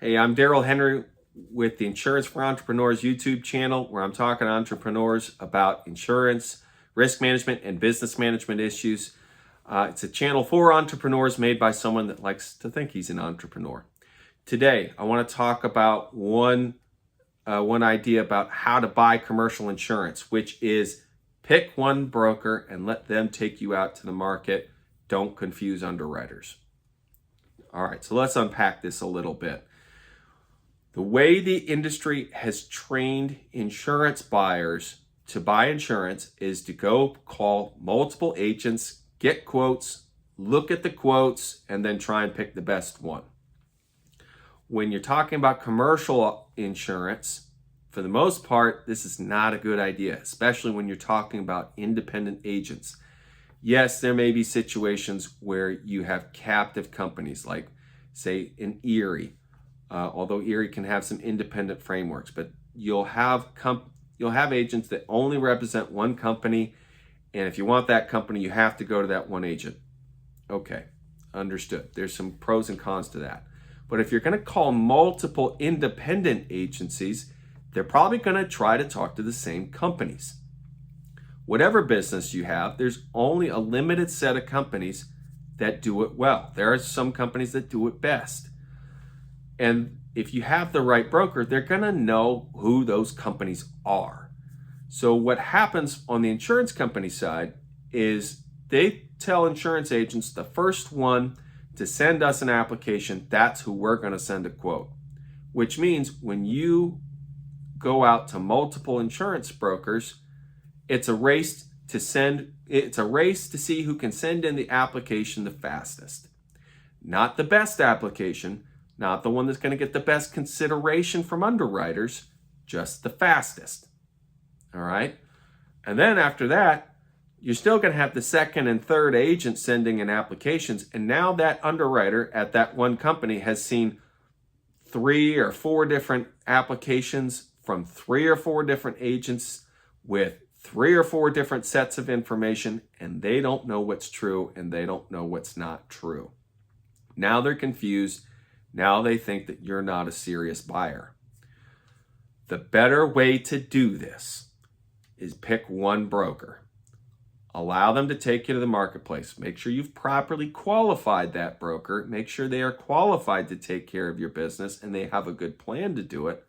Hey, I'm Daryl Henry with the Insurance for Entrepreneurs YouTube channel, where I'm talking to entrepreneurs about insurance, risk management, and business management issues. It's a channel for entrepreneurs made by someone that likes to think he's an entrepreneur. Today, I want to talk about one idea about how to buy commercial insurance, which is pick one broker and let them take you out to the market. Don't confuse underwriters. All right, so let's unpack this a little bit. The way the industry has trained insurance buyers to buy insurance is to go call multiple agents, get quotes, look at the quotes, and then try and pick the best one. When you're talking about commercial insurance, for the most part, this is not a good idea, especially when you're talking about independent agents. Yes, there may be situations where you have captive companies, like, say, in Erie. Although Erie can have some independent frameworks, but you'll have agents that only represent one company, and if you want that company, you have to go to that one agent. Okay, understood. There's some pros and cons to that. But if you're going to call multiple independent agencies, they're probably going to try to talk to the same companies. Whatever business you have, there's only a limited set of companies that do it well. There are some companies that do it best. And if you have the right broker, they're going to know who those companies are. So what happens on the insurance company side is they tell insurance agents the first one to send us an application, that's who we're going to send a quote. Which means when you go out to multiple insurance brokers, it's a race to see who can send in the application the fastest. Not the best application, not the one that's going to get the best consideration from underwriters, just the fastest. All right? And then after that, you're still going to have the second and third agent sending in applications. And now that underwriter at that one company has seen 3 or 4 different applications from 3 or 4 different agents with 3 or 4 different sets of information, and they don't know what's true and they don't know what's not true. Now they're confused. Now they think that you're not a serious buyer. The better way to do this is pick one broker. Allow them to take you to the marketplace. Make sure you've properly qualified that broker. Make sure they are qualified to take care of your business and they have a good plan to do it.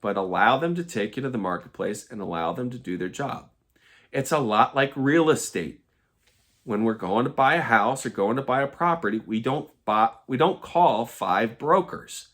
But allow them to take you to the marketplace and allow them to do their job. It's a lot like real estate. When we're going to buy a house or going to buy a property, we don't call 5 brokers.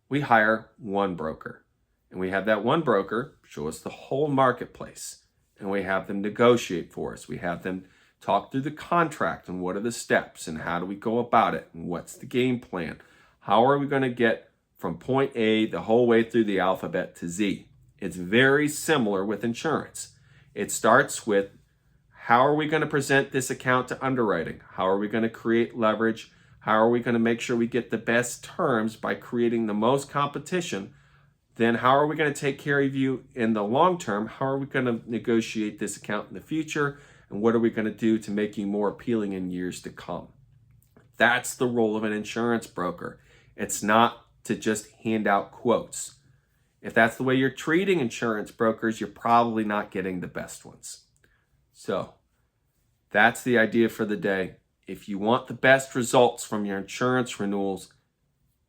We hire one broker. And we have that one broker show us the whole marketplace. And we have them negotiate for us. We have them talk through the contract and what are the steps and how do we go about it and what's the game plan. How are we going to get from point A the whole way through the alphabet to Z? It's very similar with insurance. It starts with, how are we going to present this account to underwriting? How are we going to create leverage? How are we going to make sure we get the best terms by creating the most competition? Then how are we going to take care of you in the long term? How are we going to negotiate this account in the future? And what are we going to do to make you more appealing in years to come? That's the role of an insurance broker. It's not to just hand out quotes. If that's the way you're treating insurance brokers, you're probably not getting the best ones. So that's the idea for the day. If you want the best results from your insurance renewals,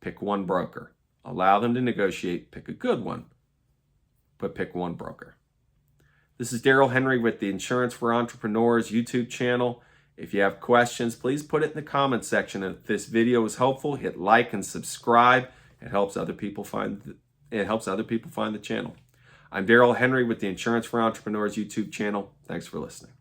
pick one broker. Allow them to negotiate. Pick a good one, but pick one broker. This is Daryl Henry with the Insurance for Entrepreneurs YouTube channel. If you have questions, please put it in the comments section. If this video was helpful, hit like and subscribe. It helps other people find the channel. I'm Daryl Henry with the Insurance for Entrepreneurs YouTube channel. Thanks for listening.